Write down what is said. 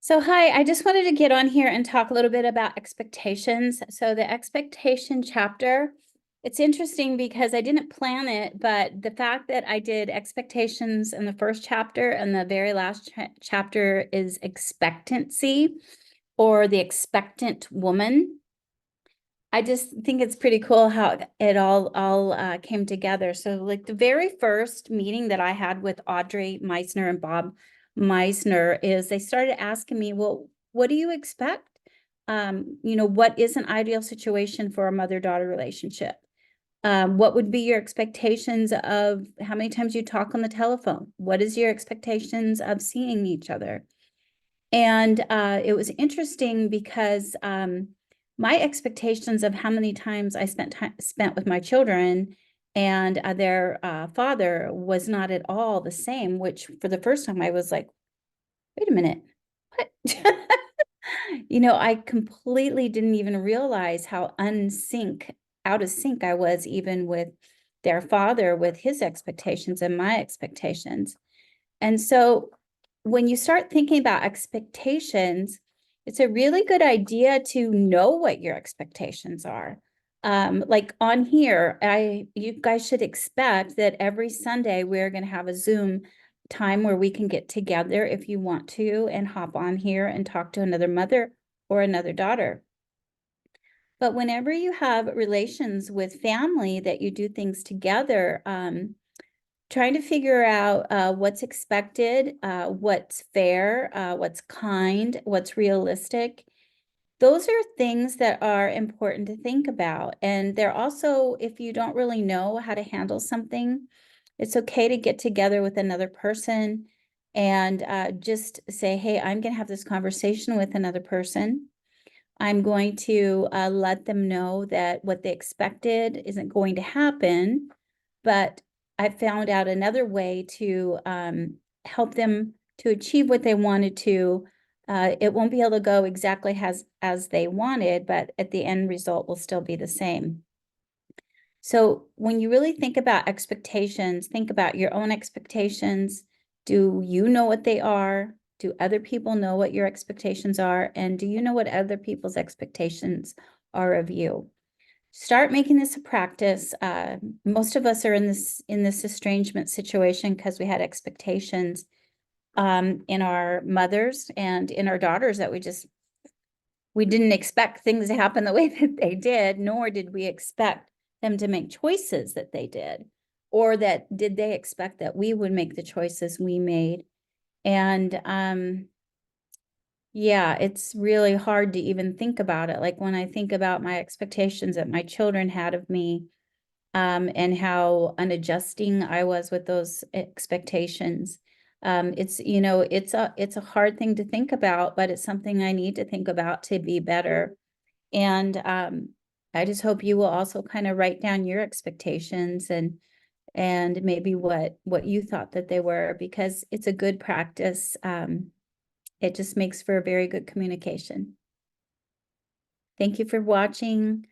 So hi, I just wanted to get on here and talk a little bit about expectations. So the expectation chapter, it's interesting because I didn't plan it, but the fact that I did expectations in the first chapter and the very last chapter is expectancy or the expectant woman. I just think it's pretty cool how it all came together. So like the very first meeting that I had with Audrey Meisner and Bob Meisner is they started asking me, well, what do you expect? What is an ideal situation for a mother-daughter relationship? What would be your expectations of how many times you talk on the telephone? What is your expectations of seeing each other? And it was interesting because my expectations of how many times I spent with my children and their father was not at all the same, which for the first time I was like, wait a minute, what? I completely didn't even realize how out of sync I was even with their father, with his expectations and my expectations. And so when you start thinking about expectations, it's a really good idea to know what your expectations are. Like on here, you guys should expect that every Sunday we're going to have a Zoom time where we can get together if you want to and hop on here and talk to another mother or another daughter. But whenever you have relations with family that you do things together, trying to figure out what's expected, what's fair, what's kind, what's realistic. Those are things that are important to think about. And they're also, if you don't really know how to handle something, it's okay to get together with another person and just say, hey, I'm going to have this conversation with another person. I'm going to let them know that what they expected isn't going to happen, but I found out another way to help them to achieve what they wanted to. It won't be able to go exactly as they wanted, but at the end result will still be the same. So when you really think about expectations, think about your own expectations. Do you know what they are? Do other people know what your expectations are? And do you know what other people's expectations are of you? Start making this a practice. Most of us are in this estrangement situation because we had expectations in our mothers and in our daughters that we didn't expect things to happen the way that they did, nor did we expect them to make choices that they did, or that did they expect that we would make the choices we made. And yeah, it's really hard to even think about it. Like when I think about my expectations that my children had of me, and how unadjusting I was with those expectations. It's a hard thing to think about, but it's something I need to think about to be better. And I just hope you will also kind of write down your expectations and maybe what you thought that they were, because it's a good practice. It just makes for a very good communication. Thank you for watching.